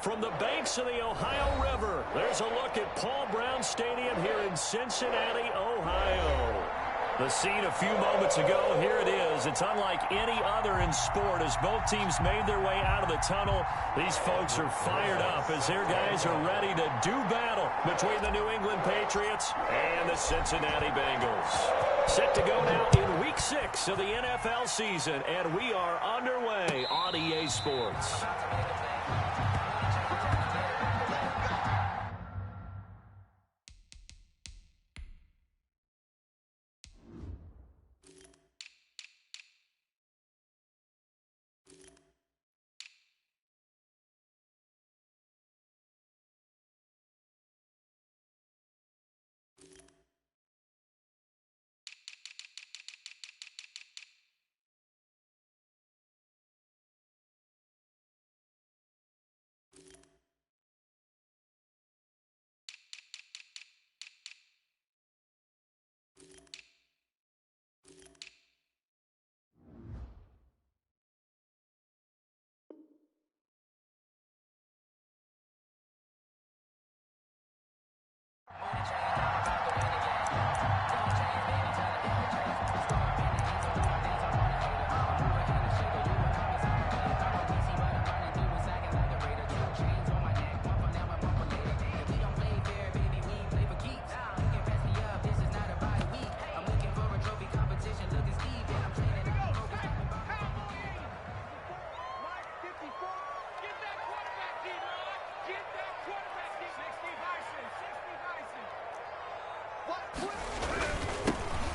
From the banks of the Ohio River, there's a look at Paul Brown Stadium here in Cincinnati, Ohio. The scene a few moments ago, here it is. It's unlike any other in sport as both teams made their way out of the tunnel. These folks are fired up as their guys are ready to do battle between the New England Patriots and the Cincinnati Bengals. Set to go now in Week 6 of the NFL season, and we are underway on EA Sports.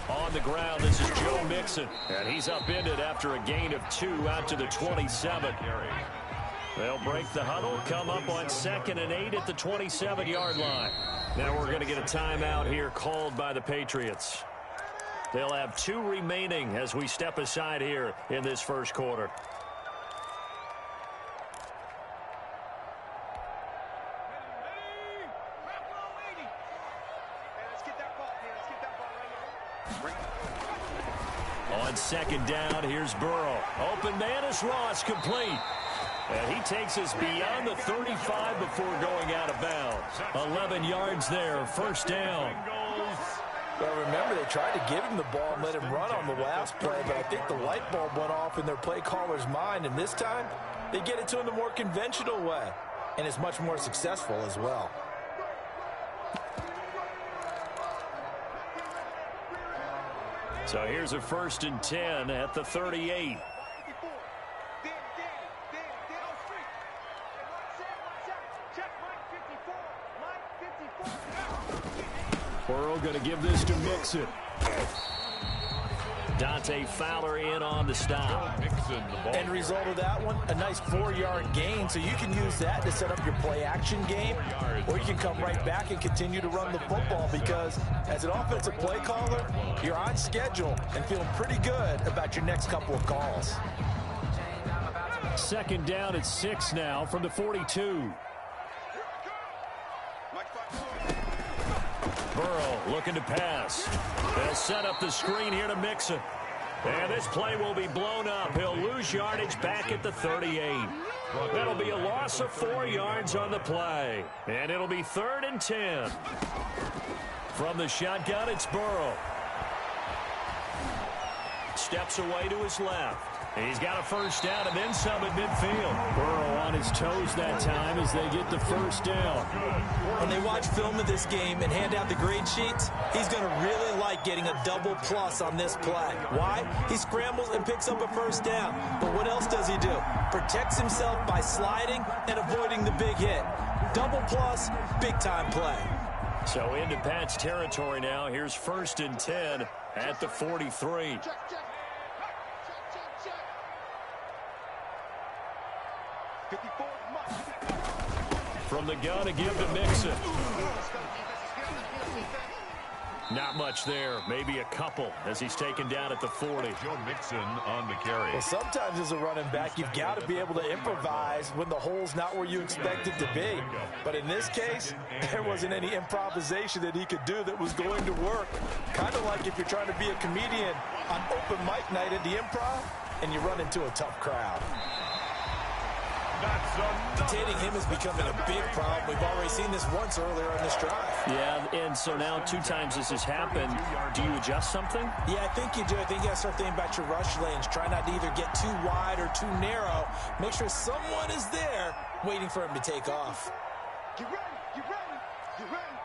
On the ground, this is Joe Mixon, and he's upended after a gain of 2 out to the 27. They'll break the huddle, come up on 2nd and 8 at the 27-yard line. Now we're going to get a timeout here called by the Patriots. They'll have 2 remaining as we step aside here in this first quarter. On 2nd down, here's Burrow. Open man is Ross, complete. And he takes us beyond the 35 before going out of bounds. 11 yards there, first down. Well, remember, they tried to give him the ball and let him run on the last play, but I think the light bulb went off in their play caller's mind, and this time they get it to him the more conventional way, and it's much more successful as well. So here's a 1st and 10 at the 38. Burrow going to give this to Mixon. Dante Fowler in on the stop. End result of that one, a nice 4-yard gain, so you can use that to set up your play-action game, or you can come right back and continue to run the football because as an offensive play caller, you're on schedule and feeling pretty good about your next couple of calls. 2nd down at 6 now from the 42. Burrow looking to pass. They'll set up the screen here to Mixon. And this play will be blown up. He'll lose yardage back at the 38. That'll be a loss of 4 yards on the play. And it'll be 3rd and 10. From the shotgun, it's Burrow. Steps away to his left. He's got a first down and then some at midfield. Burrow on his toes that time as they get the first down. When they watch film of this game and hand out the grade sheets, he's going to really like getting a double plus on this play. Why? He scrambles and picks up a first down. But what else does he do? Protects himself by sliding and avoiding the big hit. Double plus, big-time play. So into Pat's territory now. Here's 1st and 10 at the 43. From the gun, a give to Mixon. Not much there. Maybe a couple as he's taken down at the 40. Joe Mixon on the carry. Well, sometimes as a running back, you've got to be able to improvise when the hole's not where you expect it to be. But in this case, there wasn't any improvisation that he could do that was going to work. Kind of like if you're trying to be a comedian on open mic night at the Improv and you run into a tough crowd. Containing him is becoming a big problem. We've already seen this once earlier on this drive. Yeah, and so now 2 times this has happened. Do you adjust something? Yeah, I think you do. I think you got to start thinking about your rush lanes. Try not to either get too wide or too narrow. Make sure someone is there waiting for him to take off. Get ready, get ready, get ready.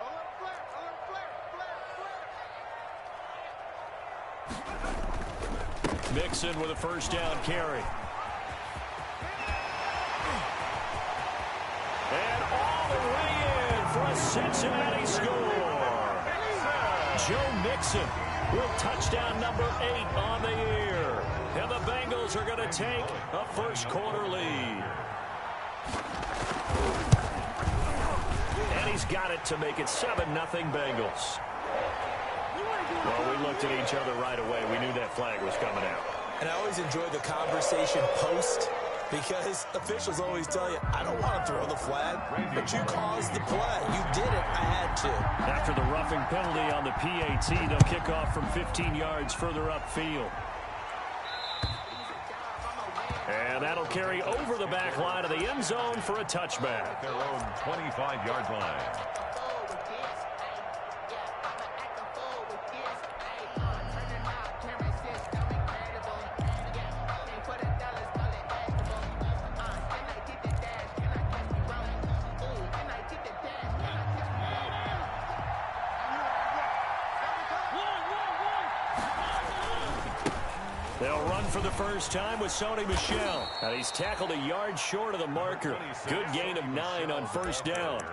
Alert flat, alert flat, flat. Mixon with a first down carry. And all the way in for a Cincinnati score. Joe Mixon with touchdown number 8 on the year. And the Bengals are going to take a first quarter lead. And he's got it to make it 7-0 Bengals. Well, we looked at each other right away. We knew that flag was coming out. And I always enjoy the conversation post, because officials always tell you, I don't want to throw the flag, but you caused the play. You did it. I had to. After the roughing penalty on the PAT, they'll kick off from 15 yards further upfield. And that'll carry over the back line of the end zone for a touchback. At their own 25-yard line. They'll run for the first time with Sony Michel. And he's tackled a yard short of the marker. Good gain of 9 on first down.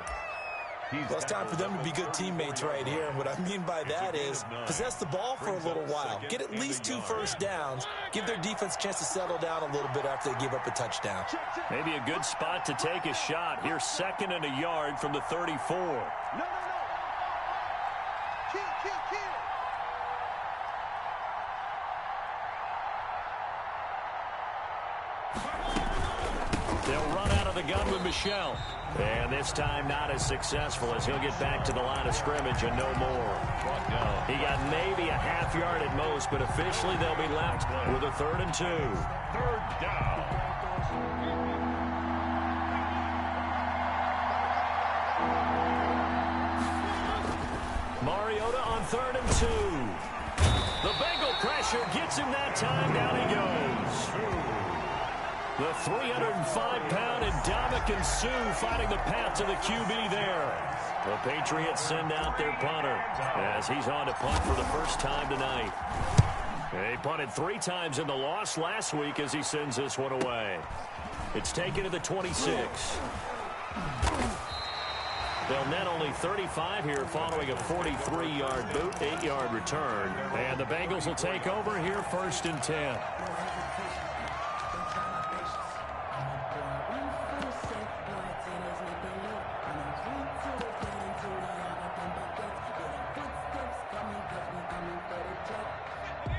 Well, it's time for them to be good teammates right here. And what I mean by that is possess the ball for a little while. Get at least 2 first downs. Give their defense a chance to settle down a little bit after they give up a touchdown. Maybe a good spot to take a shot. Here's 2nd and a yard from the 34. No. Kill. They'll run out of the gun with Michel. And this time not as successful, as he'll get back to the line of scrimmage and no more. He got maybe a half yard at most, but officially they'll be left with a 3rd and 2. 3rd down. Mariota on 3rd and 2. The Bengal pressure gets him that time. Down he goes. The 305-pound Ndamukong Suh fighting the path to the QB there. The Patriots send out their punter as he's on to punt for the first time tonight. He punted 3 times in the loss last week as he sends this one away. It's taken to the 26. They'll net only 35 here following a 43-yard boot, 8-yard return. And the Bengals will take over here 1st and 10.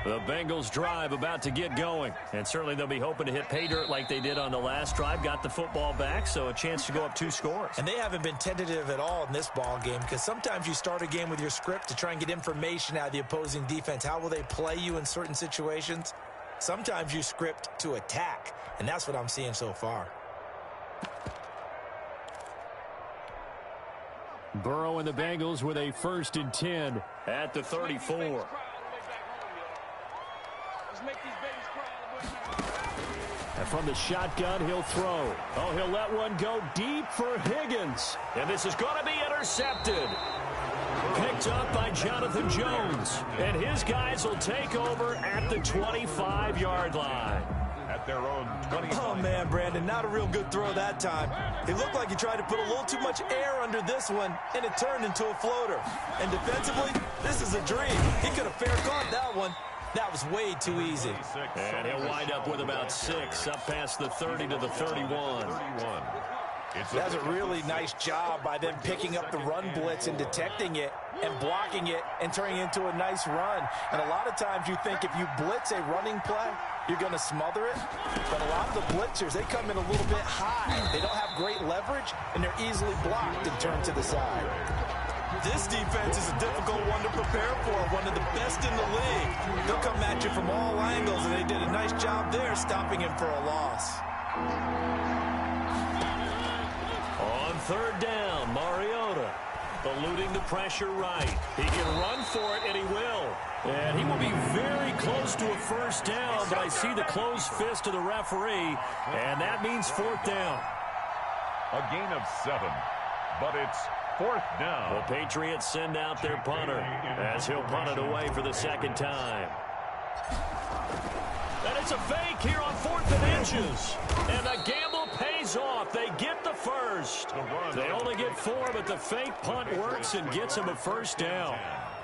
The Bengals drive about to get going, and certainly they'll be hoping to hit pay dirt like they did on the last drive. Got the football back, so a chance to go up 2 scores. And they haven't been tentative at all in this ball game, because sometimes you start a game with your script to try and get information out of the opposing defense. How will they play you in certain situations? Sometimes you script to attack, and that's what I'm seeing so far. Burrow and the Bengals with a 1st and 10 at the 34. And from the shotgun, he'll throw. Oh, he'll let one go deep for Higgins. And this is going to be intercepted. Picked up by Jonathan Jones. And his guys will take over at the 25-yard line. At their own 25. Oh, man, Brandon, not a real good throw that time. It looked like he tried to put a little too much air under this one, and it turned into a floater. And defensively, this is a dream. He could have fair caught that one. That was way too easy. And he'll wind up with about 6 up past the 30 to the 31. That's a really nice job by them picking up the run blitz and detecting it and blocking it and turning it into a nice run. And a lot of times you think if you blitz a running play, you're going to smother it. But a lot of the blitzers, they come in a little bit high. They don't have great leverage, and they're easily blocked and turned to the side. This defense is a difficult one to prepare for, one of the best in the league. They'll come at you from all angles, and they did a nice job there stopping him for a loss. On third down, Mariota eluding the pressure right. He can run for it, and he will. And he will be very close to a first down, but I see the closed fist of the referee, and that means fourth down. A gain of 7, but it's fourth down. The Patriots send out their punter as he'll punt it away for the second time. And it's a fake here on 4th and inches. And the gamble pays off. They get the first. They only get 4, but the fake punt works and gets them a first down.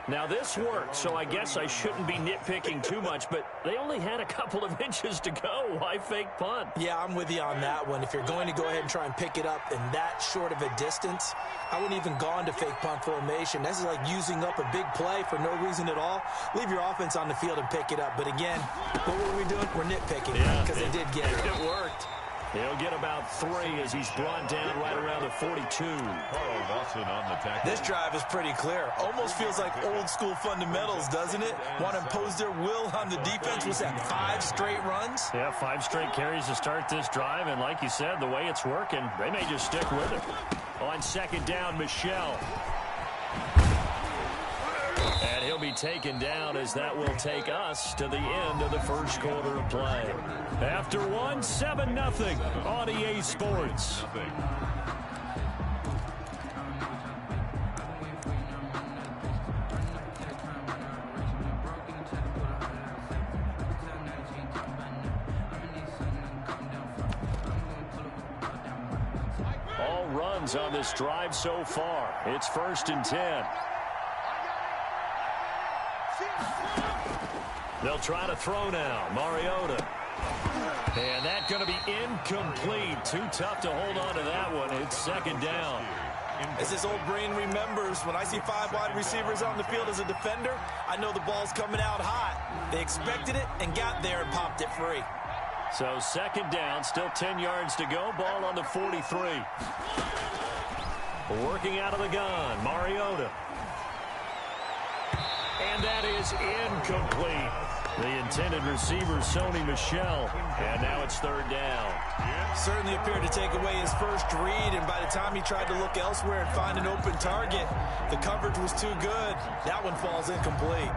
Now, this worked, so I guess I shouldn't be nitpicking too much, but they only had a couple of inches to go. Why fake punt? Yeah, I'm with you on that one. If you're going to go ahead and try and pick it up in that short of a distance, I wouldn't even gone to fake punt formation. This is like using up a big play for no reason at all. Leave your offense on the field and pick it up. But again, what were we doing? We're nitpicking, because they did get it. It worked. He'll get about 3 as he's brought down right around the 42. Carl Lawson on the tackle. This drive is pretty clear. Almost feels like old school fundamentals, doesn't it? Want to impose their will on the defense. Was that 5 straight runs? Yeah, 5 straight carries to start this drive. And like you said, the way it's working, they may just stick with it. On second down, Michelle. And he'll be taken down as that will take us to the end of the first quarter of play. After 1, 7-0 on EA Sports. All runs on this drive so far. It's 1st and 10. They'll try to throw now. Mariota. And that's going to be incomplete. Too tough to hold on to that one. It's 2nd down. As his old brain remembers, when I see 5 wide receivers on the field as a defender, I know the ball's coming out hot. They expected it and got there and popped it free. So 2nd down, still 10 yards to go. Ball on the 43. Working out of the gun, Mariota. And that is incomplete. The intended receiver, Sony Michel. And now it's 3rd down. Certainly appeared to take away his first read, and by the time he tried to look elsewhere and find an open target, the coverage was too good. That one falls incomplete.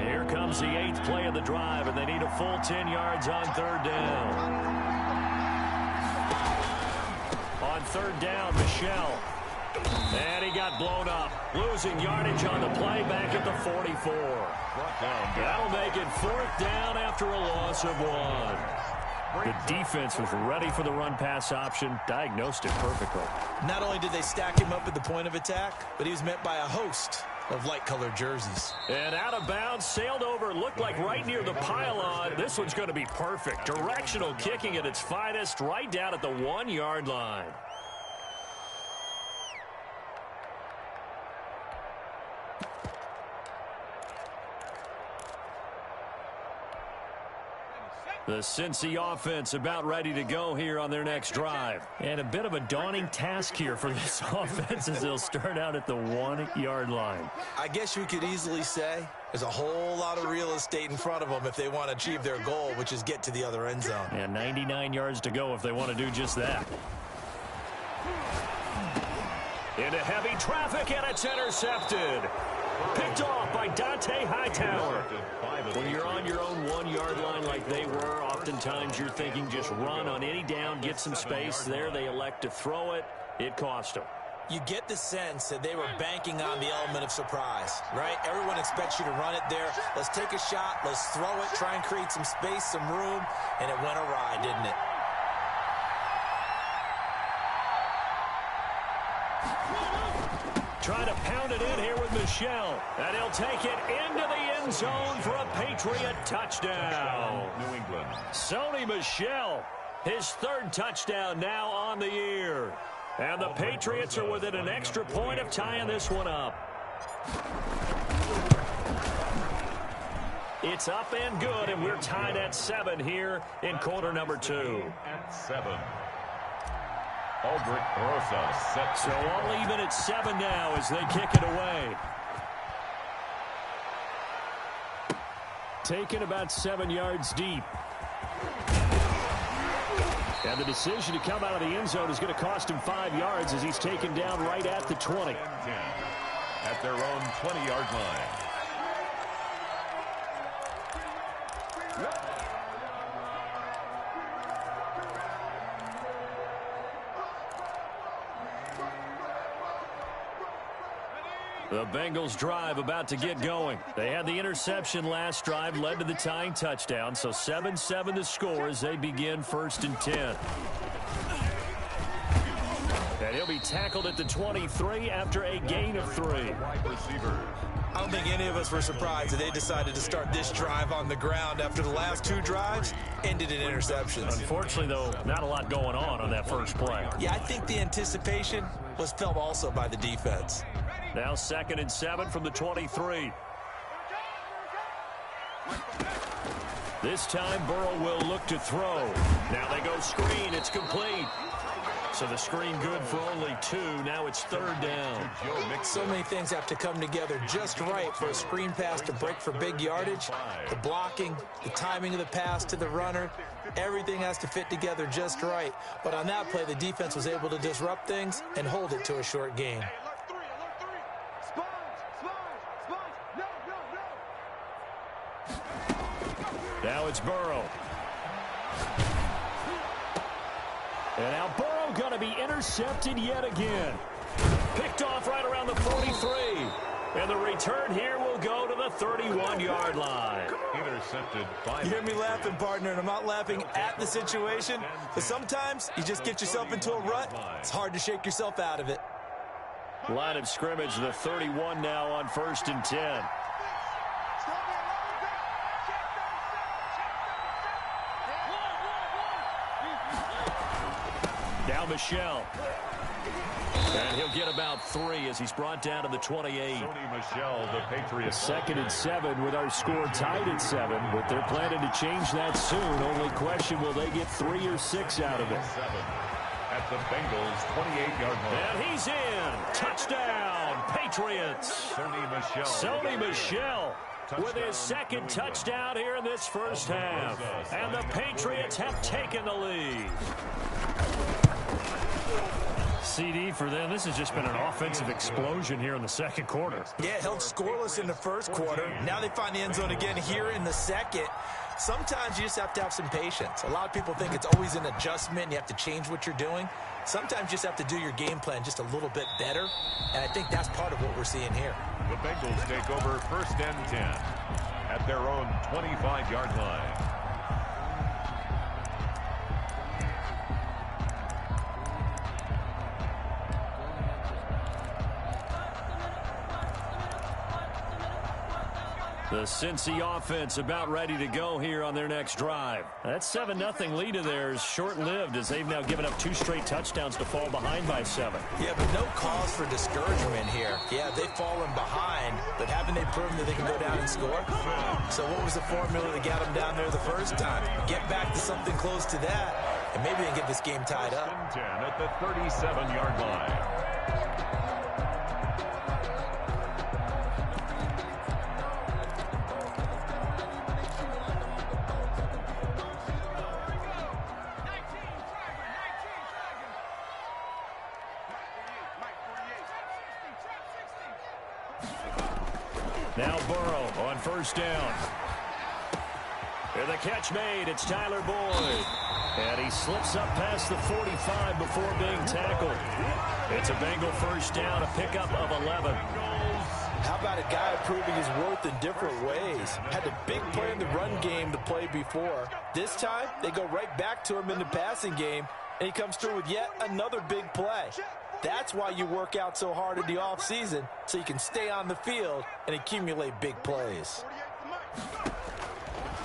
Here comes the 8th play of the drive, and they need a full 10 yards on 3rd down. On 3rd down, Michelle. And he got blown up. Losing yardage on the play back at the 44. That'll make it 4th down after a loss of 1. The defense was ready for the run-pass option, diagnosed it perfectly. Not only did they stack him up at the point of attack, but he was met by a host of light-colored jerseys. And out of bounds, sailed over, looked like right near the pylon. This one's going to be perfect. Directional kicking at its finest, right down at the 1-yard line. The Cincy offense about ready to go here on their next drive. And a bit of a daunting task here for this offense as they'll start out at the 1-yard line. I guess you could easily say there's a whole lot of real estate in front of them if they want to achieve their goal, which is get to the other end zone. And 99 yards to go if they want to do just that. Into heavy traffic, and it's intercepted. Picked off by Dante Hightower. When you're on your own 1-yard line like they were, oftentimes you're thinking just run on any down, get some space. There they elect to throw it. It cost them. You get the sense that they were banking on the element of surprise, right? Everyone expects you to run it there. Let's take a shot. Let's throw it, try and create some space, some room, and it went awry, didn't it? Trying to pound it in here with Michelle. And he'll take it into the end zone for a Patriot touchdown. New England. Sony Michel, his 3rd touchdown now on the year. And the Patriots are within an extra point of tying this one up. It's up and good, and we're tied at 7 here in quarter number 2. At 7. Aldrich Rosa set. So all even at 7 now as they kick it away. Taken about 7 yards deep. And the decision to come out of the end zone is going to cost him 5 yards as he's taken down right at the 20. 10 at their own 20-yard line. The Bengals drive about to get going. They had the interception last drive, led to the tying touchdown. So 7-7 the score as they begin 1st and 10. And he'll be tackled at the 23 after a gain of 3. Wide receivers. I don't think any of us were surprised that they decided to start this drive on the ground after the last 2 drives ended in interceptions. Unfortunately, though, not a lot going on that first play. Yeah, I think the anticipation was felt also by the defense. Now 2nd and 7 from the 23. This time Burrow will look to throw. Now they go screen. It's complete. So the screen good for only 2. Now it's 3rd down. So many things have to come together just right for a screen pass to break for big yardage. The blocking, the timing of the pass to the runner, everything has to fit together just right. But on that play, the defense was able to disrupt things and hold it to a short gain. Now it's Burrow. And now Burrow going to be intercepted yet again. Picked off right around the 43. And the return here will go to the 31-yard line. Intercepted by. You hear me laughing, partner, and I'm not laughing at the situation. But sometimes you just get yourself into a rut. It's hard to shake yourself out of it. Line of scrimmage, the 31 now on 1st and 10. Now Michelle. And he'll get about 3 as he's brought down to the 28. Michelle, the Patriots. 2nd and 7 with our score tied at 7, but they're planning to change that soon. Only question, will they get 3 or 6 out of it? 7 at the Bengals 28-yard line. And he's in. Touchdown, Patriots. Sony Michel with his 2nd touchdown here in this first half. And the Patriots have taken the lead. CD for them. This has just been an offensive explosion here in the 2nd quarter. Yeah, held scoreless in the 1st quarter. Now they find the end zone again here in the 2nd. Sometimes you just have to have some patience. A lot of people think it's always an adjustment. You have to change what you're doing. Sometimes you just have to do your game plan just a little bit better. And I think that's part of what we're seeing here. The Bengals take over 1st and 10 at their own 25-yard line. The Cincy offense about ready to go here on their next drive. That 7-0 lead of theirs short-lived as they've now given up 2 straight touchdowns to fall behind by 7. Yeah, but no cause for discouragement here. Yeah, they've fallen behind, but haven't they proven that they can go down and score? So what was the formula that got them down there the first time? Get back to something close to that, and maybe they can get this game tied up. 10 at the 37-yard line. Now Burrow on 1st down. And the catch made. It's Tyler Boyd. And he slips up past the 45 before being tackled. It's a Bengal 1st down, a pickup of 11. How about a guy proving his worth in different ways? Had a big play in the run game to play before. This time, they go right back to him in the passing game, and he comes through with yet another big play. That's why you work out so hard in the offseason, so you can stay on the field and accumulate big plays.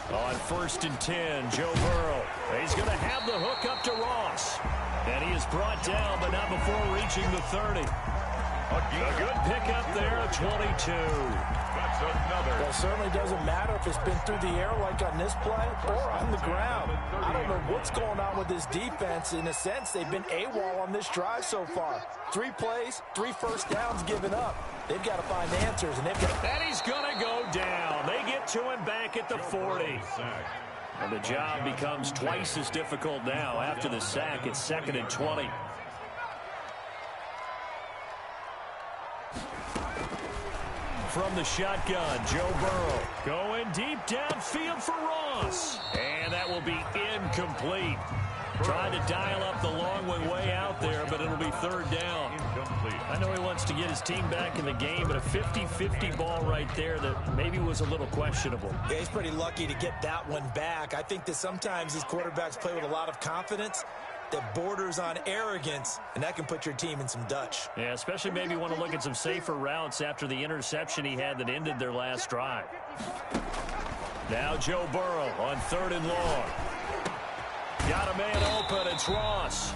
On 1st and 10, Joe Burrow. He's going to have the hook up to Ross. And he is brought down, but not before reaching the 30. A A good pickup there, a 22. That's another. Well, it certainly doesn't matter if it's been through the air like on this play or on the ground. I don't know what's going on with this defense. In a sense, they've been AWOL on this drive so far. 3 plays, 3 first downs given up. They've got to find answers, and they've got. And he's going to go down. They get to him back at the 40. And the job becomes twice as difficult now. After the sack, it's 2nd and 20. From the shotgun, Joe Burrow going deep downfield for Ross. And that will be incomplete. Trying to dial up the long one way out there, but it'll be 3rd down. I know he wants to get his team back in the game, but a 50-50 ball right there that maybe was a little questionable. Yeah, he's pretty lucky to get that one back. I think that sometimes these quarterbacks play with a lot of confidence that borders on arrogance, and that can put your team in some Dutch. Yeah, especially maybe want to look at some safer routes after the interception he had that ended their last drive. Now Joe Burrow on 3rd and long. Got a man open, it's Ross.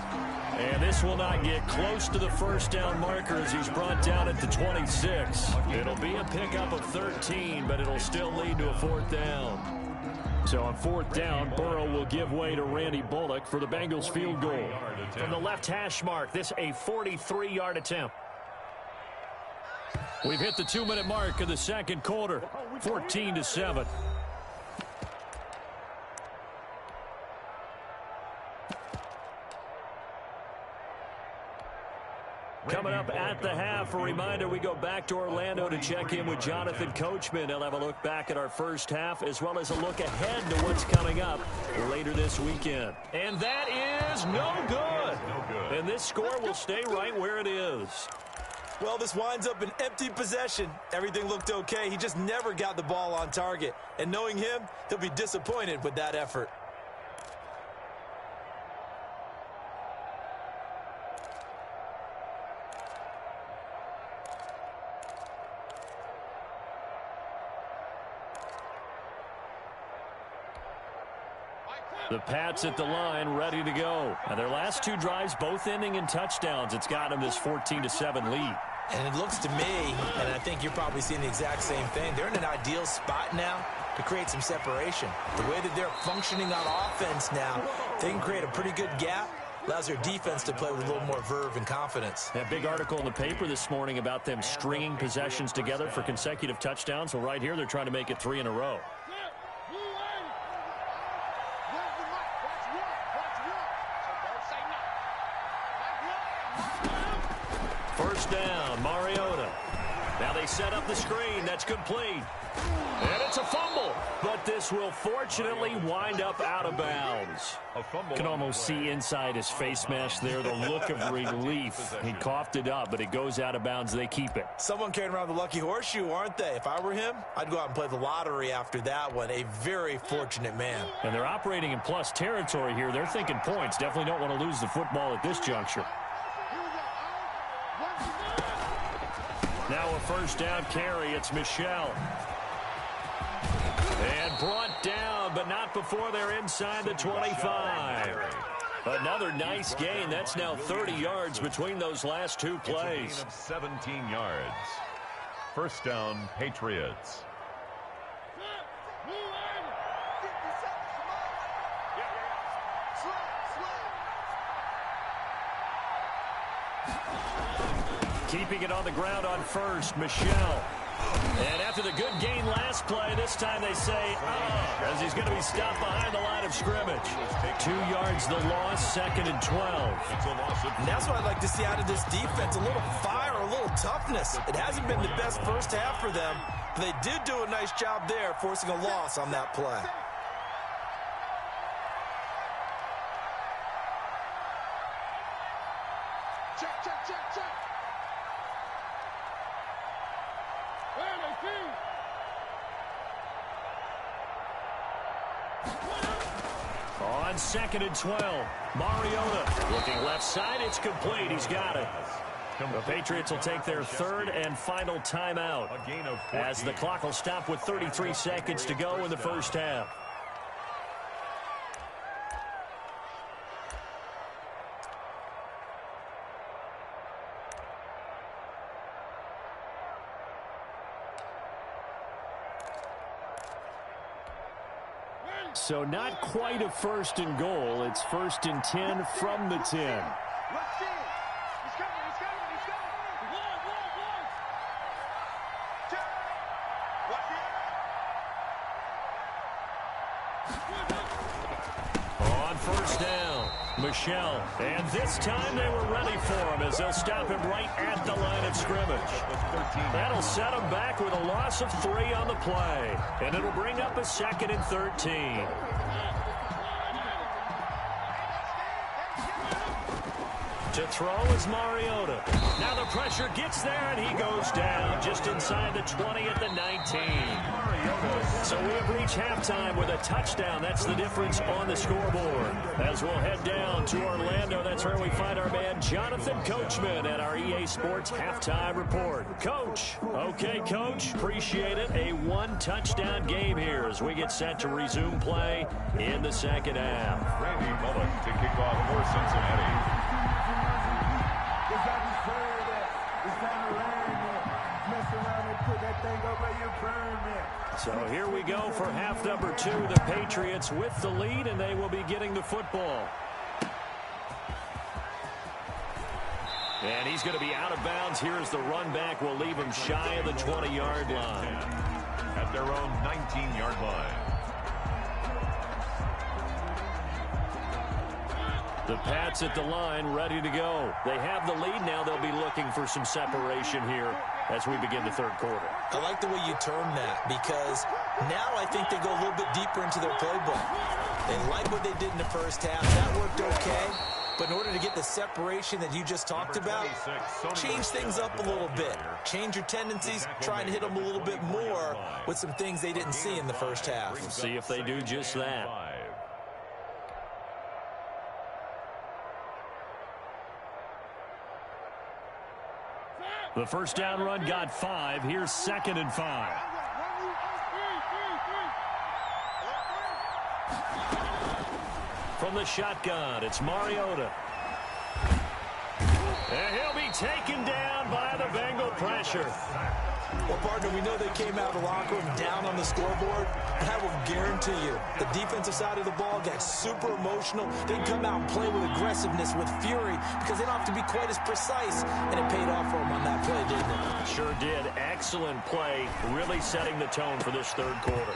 And this will not get close to the first down marker as he's brought down at the 26. It'll be a pickup of 13, but it'll still lead to a 4th down. So on 4th down, Burrow will give way to Randy Bullock for the Bengals field goal. From the left hash mark, this a 43-yard attempt. We've hit the 2-minute mark of the second quarter, 14-7. Coming up at the half, a reminder, we go back to Orlando to check in with Jonathan Coachman. He'll have a look back at our first half as well as a look ahead to what's coming up later this weekend. And that is no good. And this score will stay right where it is. Well, this winds up an empty possession. Everything looked okay. He just never got the ball on target. And knowing him, he'll be disappointed with that effort. The Pats at the line, ready to go. And their last 2 drives, both ending in touchdowns. It's got them this 14-7 lead. And it looks to me, and I think you're probably seeing the exact same thing, they're in an ideal spot now to create some separation. The way that they're functioning on offense now, they can create a pretty good gap. Allows their defense to play with a little more verve and confidence. That big article in the paper this morning about them stringing possessions together for consecutive touchdowns. Well, right here, they're trying to make it 3 in a row. First down, Mariota. Now they set up the screen. That's complete. And it's a fumble. But this will fortunately wind up out of bounds. Can almost see inside his face mask there the look of relief. He coughed it up, but it goes out of bounds. They keep it. Someone carrying around the lucky horseshoe, aren't they? If I were him, I'd go out and play the lottery after that one. A very fortunate man. And they're operating in plus territory here. They're thinking points. Definitely don't want to lose the football at this juncture. Now a first down carry. It's Michel. And brought down, but not before they're inside the 25. Another nice gain. That's now 30 yards between those last 2 plays. It's a gain of 17 yards. First down, Patriots. Keeping it on the ground on first, Michel. And after the good gain last play, this time they say, as he's going to be stopped behind the line of scrimmage. 2 yards the loss, 2nd and 12. And that's what I'd like to see out of this defense, a little fire, a little toughness. It hasn't been the best first half for them, but they did do a nice job there, forcing a loss on that play. Check, check, check, check. On 2nd and 12, Mariota looking left side. It's complete. He's got it. The Patriots will take their 3rd and final timeout as the clock will stop with 33 seconds to go in the first half. So not quite a 1st and goal. It's 1st and 10 from the 10. Rush in. He's coming. He's coming. He's coming. One. Check. Watch it. On 1st down, Michelle. And this time they were ready for him as they'll stop him right at the line of scrimmage. That'll set him back with a loss of 3 on the play. And it'll bring up a 2nd and 13. To throw is Mariota. Now the pressure gets there, and he goes down just inside the 20 at the 19. So we have reached halftime with a touchdown. That's the difference on the scoreboard. As we'll head down to Orlando, that's where we find our man Jonathan Coachman at our EA Sports Halftime Report. Coach. Okay, Coach. Appreciate it. A 1-touchdown game here as we get set to resume play in the 2nd half. Randy Bullock to kick off for Cincinnati. So here we go for half number 2. The Patriots with the lead, and they will be getting the football. And he's going to be out of bounds. Here's the run back. Will leave him shy of the 20-yard line. At their own 19-yard line. The Pats at the line, ready to go. They have the lead now. They'll be looking for some separation here as we begin the 3rd quarter. I like the way you term that, because now I think they go a little bit deeper into their playbook. They like what they did in the 1st half. That worked okay. But in order to get the separation that you just talked about, change things up a little bit. Change your tendencies, try and hit them a little bit more with some things they didn't see in the 1st half. We'll see if they do just that. The 1st down run got 5. Here's 2nd and 5. From the shotgun, it's Mariota. And he'll be taken down by the Bengal pressure. Well, partner, we know they came out of the locker room down on the scoreboard, but I will guarantee you the defensive side of the ball got super emotional. They come out and play with aggressiveness, with fury, because they don't have to be quite as precise, and it paid off for them on that play, didn't it? Sure did. Excellent play, really setting the tone for this 3rd quarter.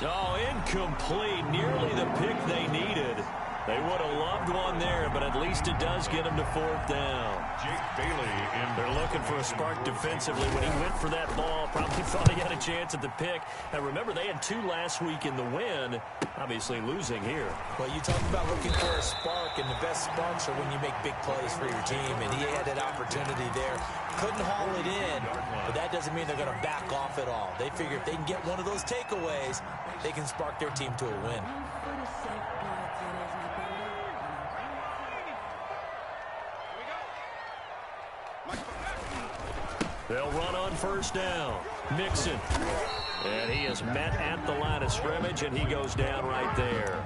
Oh, incomplete. Nearly the pick they needed. They would have loved one there, but at least it does get them to 4th down. Jake Bailey in. They're looking for a spark defensively. When he went for that ball, probably thought he had a chance at the pick. And remember, they had 2 last week in the win, obviously losing here. Well, you talk about looking for a spark, and the best sparks are when you make big plays for your team, and he had that opportunity there. Couldn't haul it in, but that doesn't mean they're going to back off at all. They figure if they can get one of those takeaways, they can spark their team to a win. They'll run on 1st down. Mixon. And he is met at the line of scrimmage, and he goes down right there.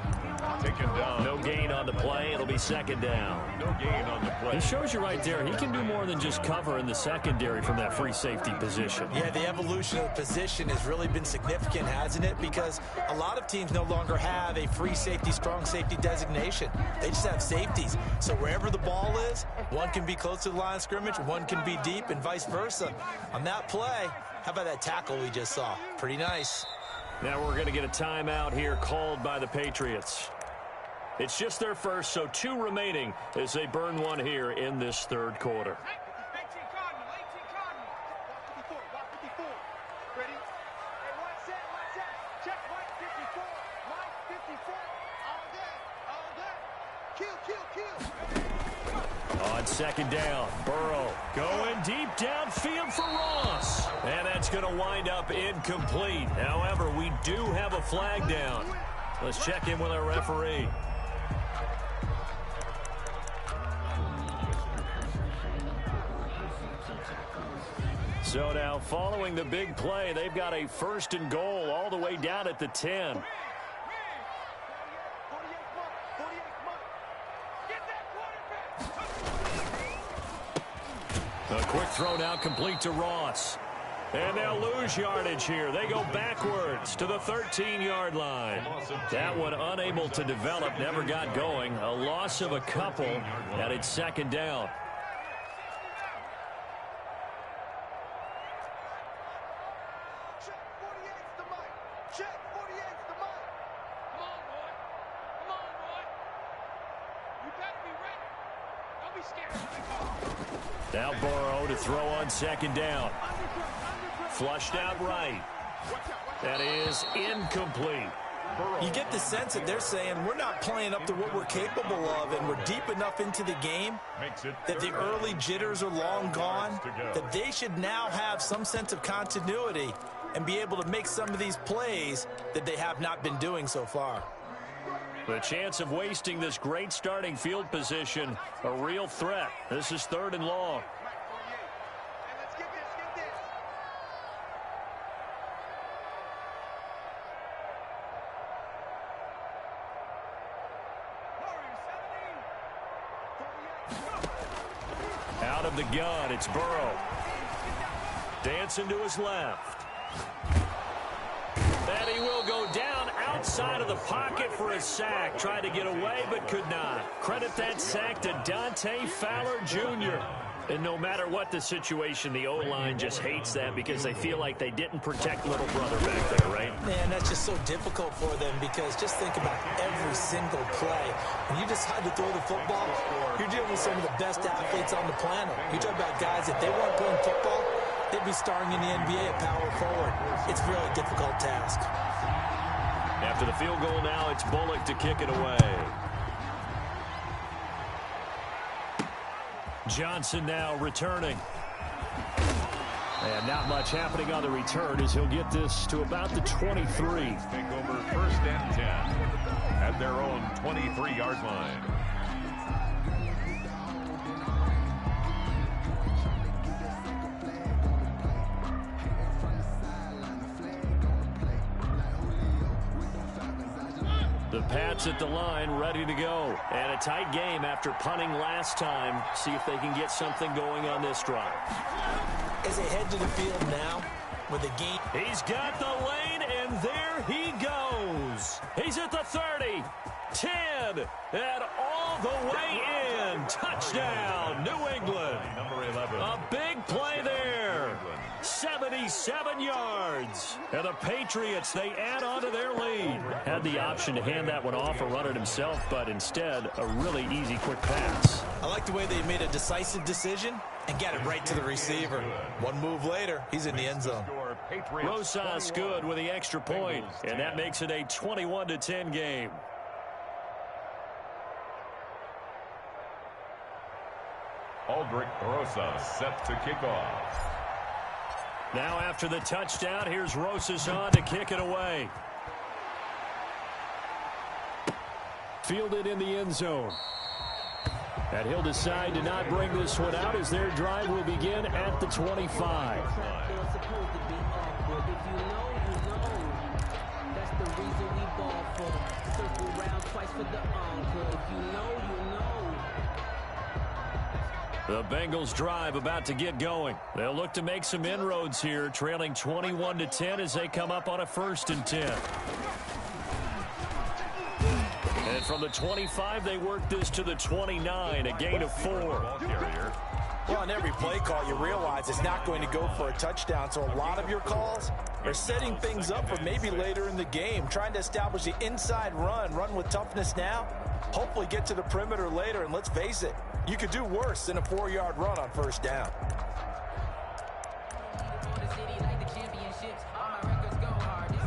Taken down. No gain on the play. It'll be 2nd down. No gain on the play. He shows you right there, he can do more than just cover in the secondary from that free safety position. Yeah, the evolution of the position has really been significant, hasn't it? Because a lot of teams no longer have a free safety, strong safety designation. They just have safeties. So wherever the ball is, one can be close to the line of scrimmage, one can be deep, and vice versa. On that play, how about that tackle we just saw? Pretty nice. Now we're going to get a timeout here called by the Patriots. It's just their first, so 2 remaining as they burn one here in this 3rd quarter. 18 Cardinal. White 54. Ready? Hey, one set. Check white 54. White 54. All day. Kill. On 2nd down, Burrow going deep downfield for Ross. And that's going to wind up incomplete. However, we do have a flag down. Let's check in with our referee. So now, following the big play, they've got a 1st and goal all the way down at the 10. A quick throw now complete to Ross. And they'll lose yardage here. They go backwards to the 13-yard line. That one unable to develop, never got going. A loss of a couple, and it's second down. Check 48's the mic. Check 48's the mic. Come on, boy. Come on, boy. You better be ready. Don't be scared. Now Burrow to throw on second down. Flushed out right. That is incomplete. You get the sense that they're saying we're not playing up to what we're capable of, and we're deep enough into the game that the early jitters are long gone, that they should now have some sense of continuity and be able to make some of these plays that they have not been doing so far. The chance of wasting this great starting field position, a real threat. This is 3rd and long. Out of the gun, it's Burrow. Dancing to his left. And he will go down outside of the pocket for a sack. Tried to get away, but could not. Credit that sack to Dante Fowler Jr. And no matter what the situation, the O-line just hates that because they feel like they didn't protect little brother back there, right? Man, that's just so difficult for them because just think about every single play. When you decide to throw the football, you're dealing with some of the best athletes on the planet. You talk about guys, if they weren't playing football, they'd be starring in the NBA at power forward. It's a really difficult task. After the field goal now, it's Bullock to kick it away. Johnson now returning. And not much happening on the return as he'll get this to about the 23. Take over 1st and 10 at their own 23-yard line. The Pats at the line, ready to go. And a tight game after punting last time. See if they can get something going on this drive. As they head to the field now, with the game. He's got the lane, and there he goes. He's at the 30, 10, and all the way in. Touchdown, New England. Number 11. A big play there. 77 yards. And the Patriots, they add on to their lead. Had the option to hand that one off or run it himself, but instead, a really easy, quick pass. I like the way they made a decisive decision and got it right to the receiver. One move later, he's in the end zone. Rosas good with the extra point, and that makes it a 21-10 game. Aldrich Rosas set to kick off. Now after the touchdown, here's Rosas on to kick it away. Fielded in the end zone. And he'll decide to not bring this one out as their drive will begin at the 25. The Bengals drive about to get going. They'll look to make some inroads here, trailing 21-10 as they come up on a 1st and 10. And from the 25, they work this to the 29, a gain of 4. Well, on every play call, you realize it's not going to go for a touchdown, so a lot of your calls are setting things up for maybe later in the game, trying to establish the inside run with toughness now, hopefully get to the perimeter later, and let's face it, you could do worse than a 4-yard run on 1st down.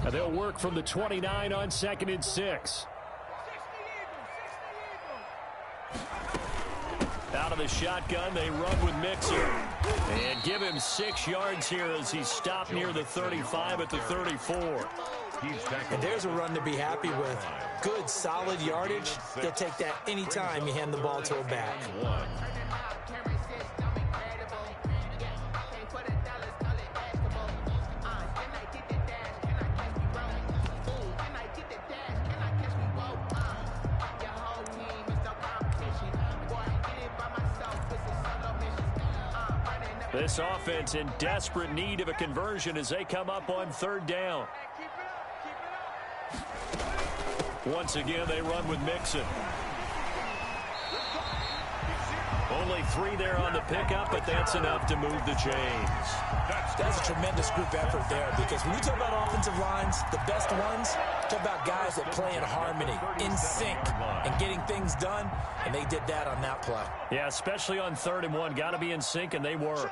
And they'll work from the 29 on 2nd and 6. Out of the shotgun, they run with Mixon. And give him 6 yards here as he's stopped near the 35 at the 34. And there's a run to be happy with. Good, solid yardage. They'll take that anytime you hand the ball to a back. This offense in desperate need of a conversion as they come up on third down. Once again, they run with Mixon. Only 3 there on the pickup, but that's enough to move the chains. That's a tremendous group effort there, because when you talk about offensive lines, the best ones, talk about guys that play in harmony, in sync, and getting things done, and they did that on that play. Yeah, especially on 3rd and 1. Got to be in sync, and they were.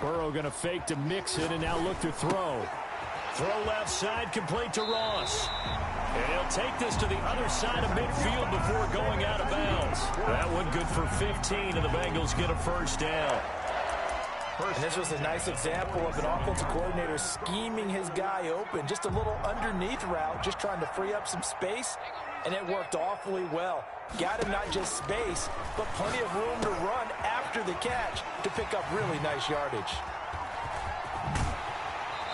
Burrow going to fake to Mixon and now look to throw. Throw left side, complete to Ross. And he'll take this to the other side of midfield before going out of bounds. That one good for 15, and the Bengals get a first down. And this was a nice example of an offensive coordinator scheming his guy open. Just a little underneath route, just trying to free up some space, and it worked awfully well. Got him not just space, but plenty of room to run after the catch to pick up really nice yardage.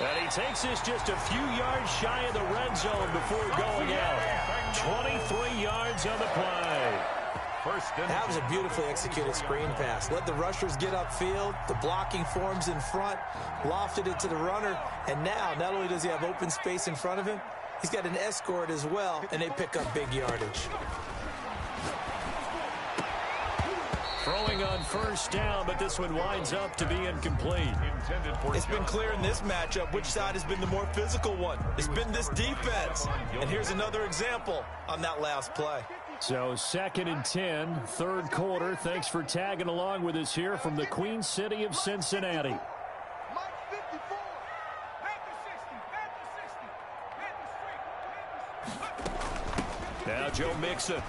And he takes this just a few yards shy of the red zone before going out. 23 yards on the play. That was a beautifully executed screen pass. Let the rushers get upfield. The blocking forms in front. Lofted it to the runner. And now, not only does he have open space in front of him, he's got an escort as well, and they pick up big yardage. Throwing on first down, but this one winds up to be incomplete. It's been clear in this matchup which side has been the more physical one. It's been this defense. And here's another example on that last play. So 2nd and 10, 3rd quarter. Thanks for tagging along with us here from the Queen City of Cincinnati. Now Joe Mixon.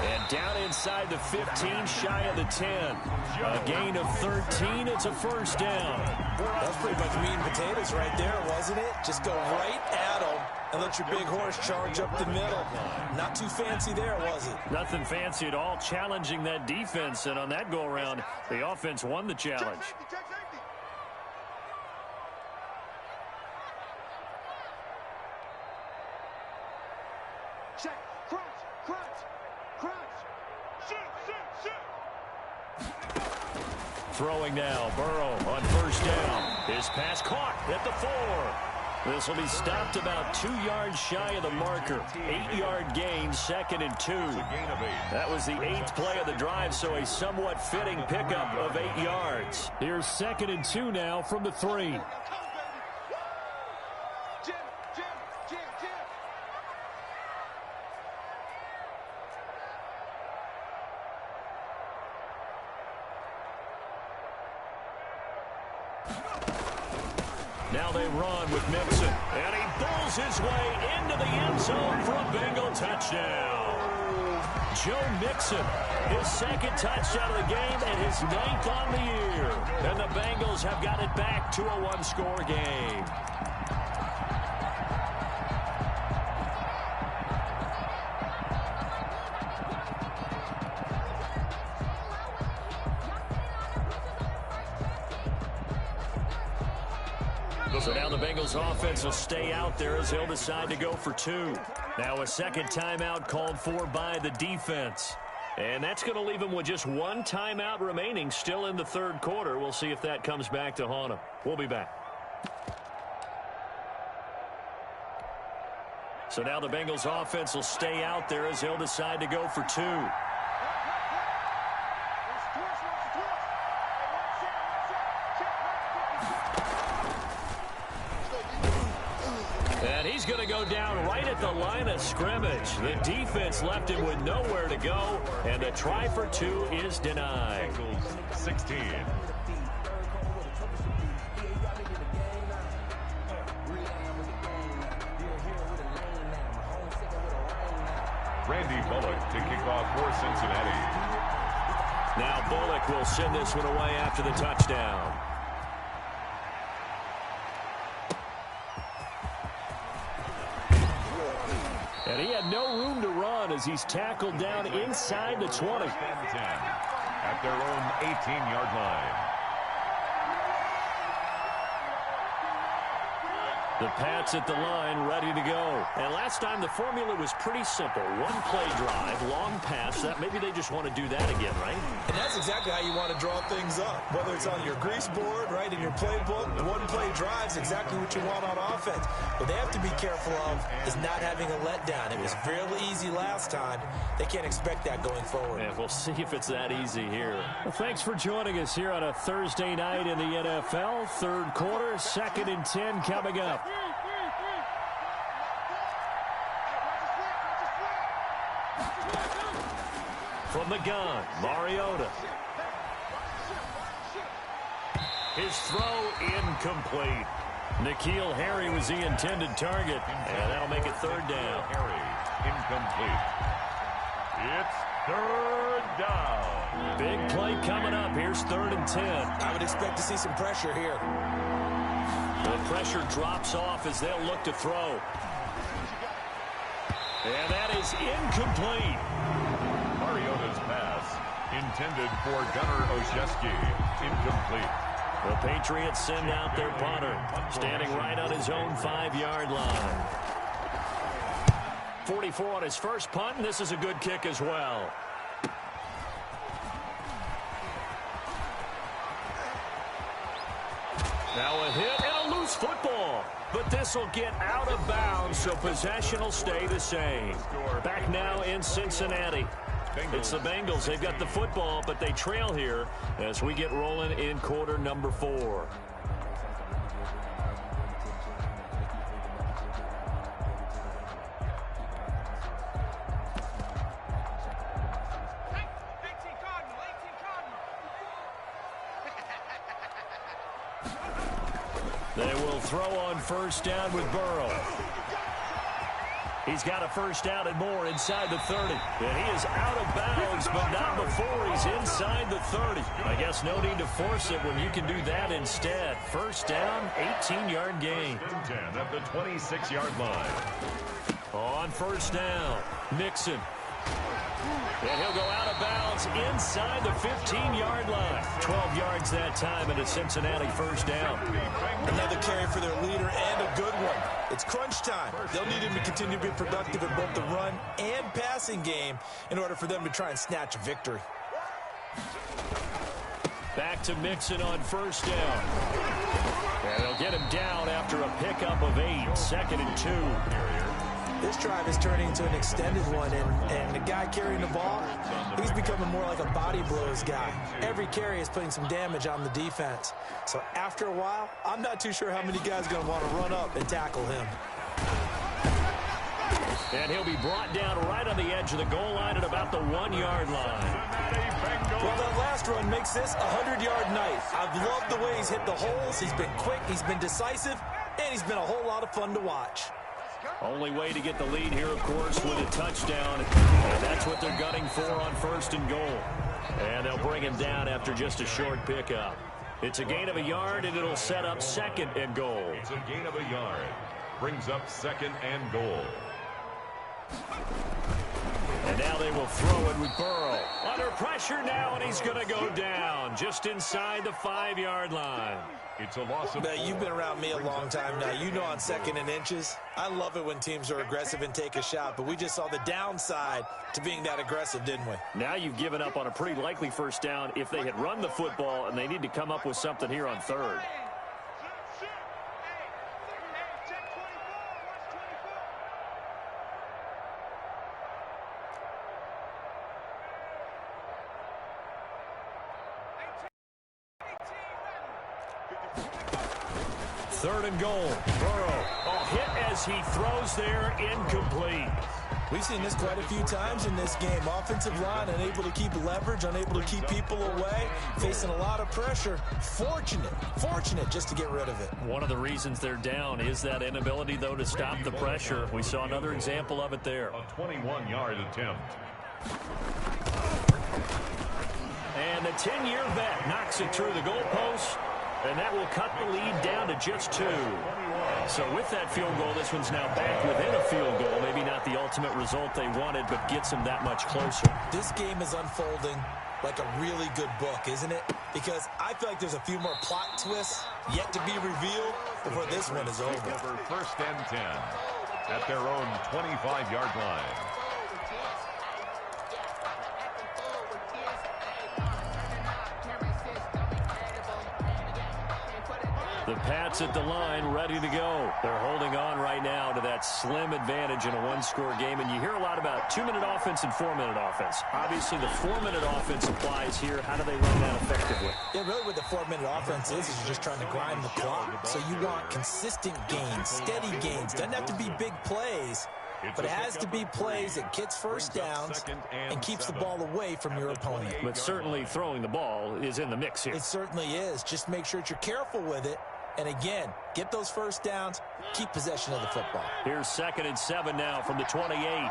And down inside the 15, shy of the 10. A gain of 13. It's a first down. That's pretty much meat and potatoes right there, wasn't it? Just go right at them and let your big horse charge up the middle. Not too fancy there, was it? Nothing fancy at all. Challenging that defense. And on that go-around, the offense won the challenge. Check. Crunch. Throwing now, Burrow on first down. His pass caught at the 4. This will be stopped about 2 yards shy of the marker. 8-yard gain, 2nd and 2. That was the 8th play of the drive, so a somewhat fitting pickup of 8 yards. Here's 2nd and 2 now from the 3. Now they run with Mixon, and he bulls his way into the end zone for a Bengal touchdown. Joe Mixon, his 2nd touchdown of the game and his 9th on the year. And the Bengals have got it back to a one-score game. So now the Bengals offense will stay out there as they'll decide to go for 2. Now a 2nd timeout called for by the defense. And that's going to leave them with just 1 timeout remaining still in the 3rd quarter. We'll see if that comes back to haunt them. We'll be back. So now the Bengals offense will stay out there as they'll decide to go for 2. And he's going to go down right at the line of scrimmage. The defense left him with nowhere to go, and the try for 2 is denied. 16. Randy Bullock to kick off for Cincinnati. Now Bullock will send this one away after the touchdown. And he had no room to run as he's tackled down inside the 20. At their own 18-yard line. The Pats at the line, ready to go. And last time, the formula was pretty simple. One play drive, long pass. That maybe they just want to do that again, right? And that's exactly how you want to draw things up. Whether it's on your grease board, right, in your playbook, one play drive is exactly what you want on offense. What they have to be careful of is not having a letdown. It was fairly easy last time. They can't expect that going forward. And we'll see if it's that easy here. Well, thanks for joining us here on a Thursday night in the NFL. Third quarter, 2nd and 10 coming up. From the gun, Mariota. His throw incomplete. N'Keal Harry was the intended target, and that'll make it third down. Harry, incomplete. It's third down. Big play coming up. Here's 3rd and 10. I would expect to see some pressure here. The pressure drops off as they'll look to throw. And that is incomplete. Mariota's pass intended for Gunnar Olszewski. Incomplete. The Patriots send out their punter, standing right on his own 5-yard line. 44 on his first punt, and this is a good kick as well. Now a hit and a loose football. But this will get out of bounds, so possession will stay the same. Back now in Cincinnati. It's the Bengals. They've got the football, but they trail here as we get rolling in quarter number 4. They will throw on first down with Burrow. He's got a first down and more inside the 30. And he is out of bounds, but not before he's inside the 30. I guess no need to force it when you can do that instead. First down, 18-yard gain. 10 at the 26-yard line. On first down, Mixon. And he'll go out of bounds inside the 15-yard line. 12 yards that time, and a Cincinnati first down. Another carry for their leader and a good one. It's crunch time. They'll need him to continue to be productive in both the run and passing game in order for them to try and snatch a victory. Back to Mixon on first down. And they'll get him down after a pickup of 8. 2nd and 2. This drive is turning into an extended one, and the guy carrying the ball, he's becoming more like a body blows guy. Every carry is putting some damage on the defense. So after a while, I'm not too sure how many guys are going to want to run up and tackle him. And he'll be brought down right on the edge of the goal line at about the 1-yard line. Well, that last run makes this a 100-yard night. I've loved the way he's hit the holes. He's been quick, he's been decisive, and he's been a whole lot of fun to watch. Only way to get the lead here, of course, with a touchdown. And that's what they're gunning for on first and goal. And they'll bring him down after just a short pickup. It's a gain of a yard, and it'll set up 2nd and goal. It's a gain of a yard. Brings up 2nd and goal. And now they will throw it with Burrow. Under pressure now, and he's going to go down just inside the 5-yard line. It's a loss of 4. You've been around me a long time now. You know on 2nd and inches, I love it when teams are aggressive and take a shot, but we just saw the downside to being that aggressive, didn't we? Now you've given up on a pretty likely first down if they had run the football, and they need to come up with something here on 3rd. Third and goal. Burrow. A hit as he throws there, incomplete. We've seen this quite a few times in this game. Offensive line unable to keep leverage, unable to keep people away, facing a lot of pressure. Fortunate just to get rid of it. One of the reasons they're down is that inability, though, to stop the pressure. We saw another example of it there. A 21-yard attempt. And the 10-year vet knocks it through the goalpost. And that will cut the lead down to just 2. So with that field goal, this one's now back within a field goal. Maybe not the ultimate result they wanted, but gets them that much closer. This game is unfolding like a really good book, isn't it? Because I feel like there's a few more plot twists yet to be revealed before this one is over. Over first and 10 at their own 25-yard line. The Pats at the line, ready to go. They're holding on right now to that slim advantage in a one-score game. And you hear a lot about 2-minute offense and 4-minute offense. Obviously, the 4-minute offense applies here. How do they run that effectively? Yeah, really what the 4-minute offense is you're just trying to grind the clock. So you want consistent gains, steady gains. Doesn't have to be big plays, but it has to be plays that gets first downs and keeps the ball away from your opponent. But certainly throwing the ball is in the mix here. It certainly is. Just make sure that you're careful with it. And again, get those first downs, keep possession of the football. Here's 2nd and 7 now from the 28.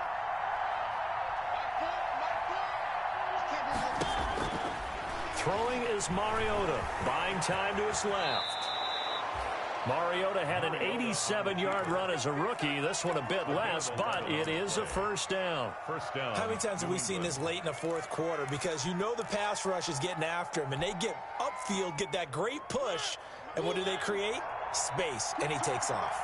Throwing is Mariota, buying time to his left. Mariota had an 87-yard run as a rookie. This one a bit less, but it is a first down. First down. How many times have we seen this late in the fourth quarter? Because you know the pass rush is getting after him, and they get upfield, get that great push, and what do they create? Space, and he takes off.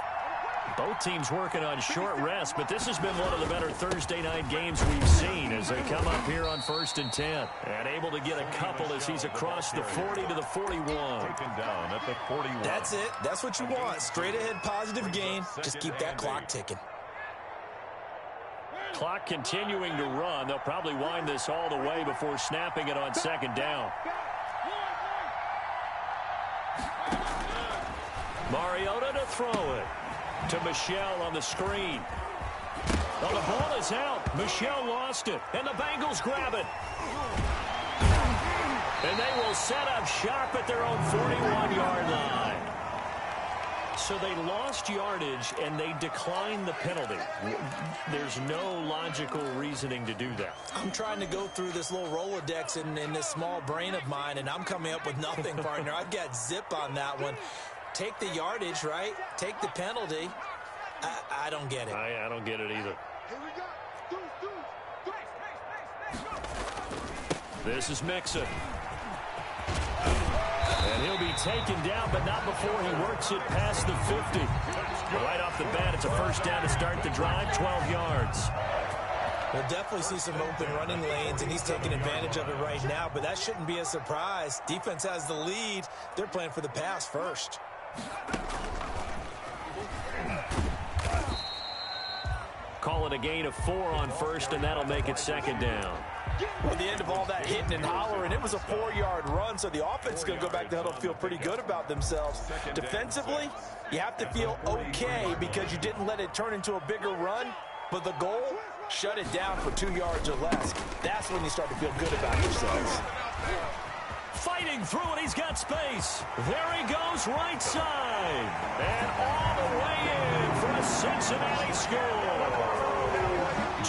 Both teams working on short rest, but this has been one of the better Thursday night games we've seen as they come up here on 1st and 10. And able to get a couple as he's across the 40 to the 41. Taken down at the 41. That's it. That's what you want. Straight ahead positive gain. Just keep that clock ticking. Clock continuing to run. They'll probably wind this all the way before snapping it on 2nd down. Mariota to throw it. To Michel on the screen. Oh, the ball is out. Michel lost it. And the Bengals grab it. And they will set up shop at their own 41-yard line. So they lost yardage, and they declined the penalty. There's no logical reasoning to do that. I'm trying to go through this little Rolodex in this small brain of mine, and I'm coming up with nothing, partner. I've got zip on that one. Take the yardage, right? Take the penalty. I don't get it. I don't get it either. This is Mixon. And he'll be taken down, but not before he works it past the 50. Right off the bat, it's a first down to start the drive, 12 yards. We'll definitely see some open running lanes, and he's taking advantage of it right now, but that shouldn't be a surprise. Defense has the lead. They're playing for the pass first. Call it a gain of 4 on 1st, and that'll make it 2nd down. At the end of all that hitting and hollering, it was a 4-yard run, so the offense is going to go back to huddle, feel pretty good about themselves. Defensively, you have to feel okay because you didn't let it turn into a bigger run, but the goal, shut it down for 2 yards or less. That's when you start to feel good about yourselves. Fighting through it, he's got space. There he goes, right side. And all the way in for a Cincinnati score.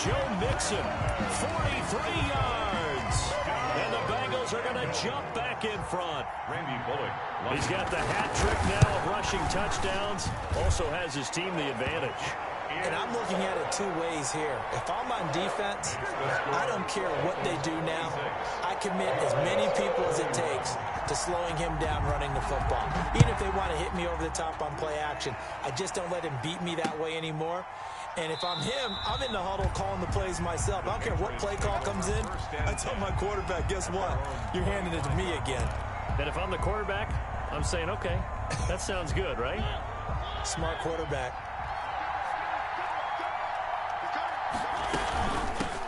Joe Mixon, 43 yards. And the Bengals are going to jump back in front. Randy Bullock. He's got the hat trick now of rushing touchdowns. Also has his team the advantage. And I'm looking at it 2 ways here. If I'm on defense, I don't care what they do now. I commit as many people as it takes to slowing him down running the football. Even if they want to hit me over the top on play action, I just don't let him beat me that way anymore. And if I'm him, I'm in the huddle calling the plays myself. I don't care what play call comes in. I tell my quarterback, guess what? You're handing it to me again. And if I'm the quarterback, I'm saying, okay, that sounds good, right? Smart quarterback.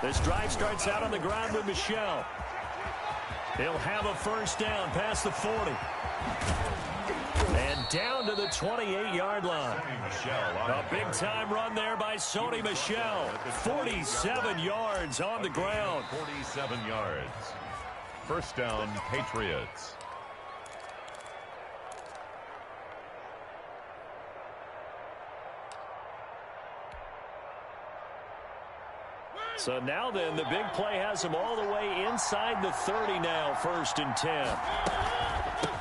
This drive starts out on the ground with Michel. He'll have a first down past the 40. And down to the 28-yard line. A big-time run there by Sony Michel. 47 yards on the ground. 47 yards. First down, Patriots. So now then, the big play has him all the way inside the 30 now, 1st and 10.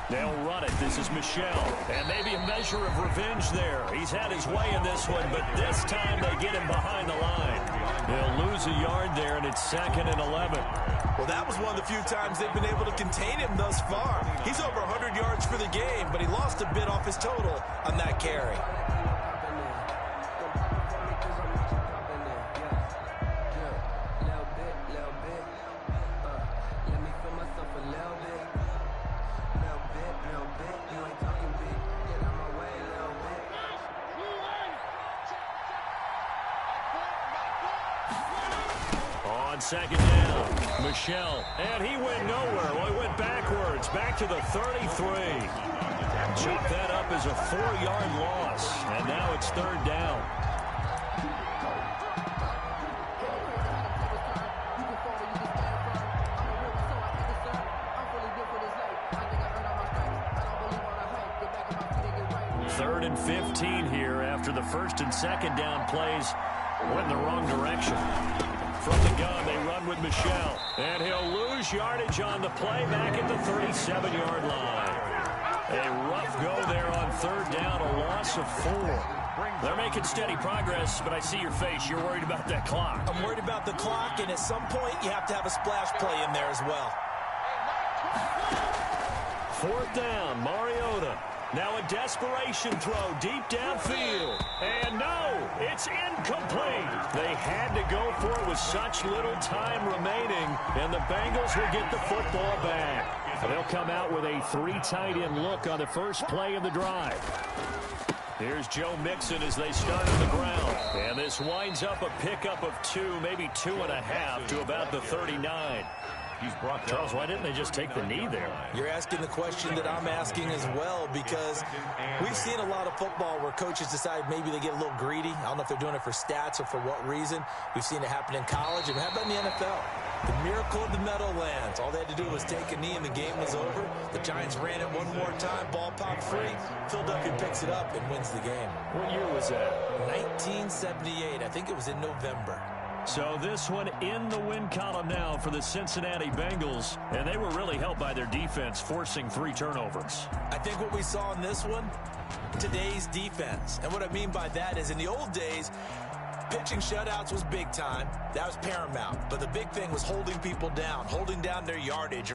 They'll run it. This is Michel. And maybe a measure of revenge there. He's had his way in this one, but this time they get him behind the line. They'll lose a yard there, and it's 2nd and 11. Well, that was one of the few times they've been able to contain him thus far. He's over 100 yards for the game, but he lost a bit off his total on that carry. On 2nd down, Michel, and he went nowhere. Well, he went backwards, back to the 33. Chalk that up as a 4-yard loss, and now it's 3rd down. Third and 15 here after the 1st and 2nd down plays went in the wrong direction. From the gun, they run with Michel, and he'll lose yardage on the play back at the 37-yard line. A rough go there on 3rd down, a loss of 4. They're making steady progress, but I see your face. You're worried about that clock. I'm worried about the clock, and at some point, you have to have a splash play in there as well. 4th down, Mariota. Now a desperation throw deep downfield. And no, it's incomplete. They had to go for it with such little time remaining, and the Bengals will get the football back. They'll come out with a 3 tight end look on the first play of the drive. Here's Joe Mixon as they start on the ground. And this winds up a pickup of 2, maybe 2.5 to about the 39. He's brought down. Charles, why didn't they just take the knee there? You're asking the question that I'm asking as well, because we've seen a lot of football where coaches decide maybe they get a little greedy. I don't know if they're doing it for stats or for what reason. We've seen it happen in college, and how about in the NFL? The miracle of the Meadowlands. All they had to do was take a knee and the game was over. The Giants ran it one more time, ball popped free. Philadelphia picks it up and wins the game. What year was that? 1978. I think it was in November. So this one in the win column now for the Cincinnati Bengals, and they were really helped by their defense, forcing 3 turnovers. I think what we saw in this one, today's defense. And what I mean by that is in the old days, pitching shutouts was big time. That was paramount. But the big thing was holding people down, holding down their yardage.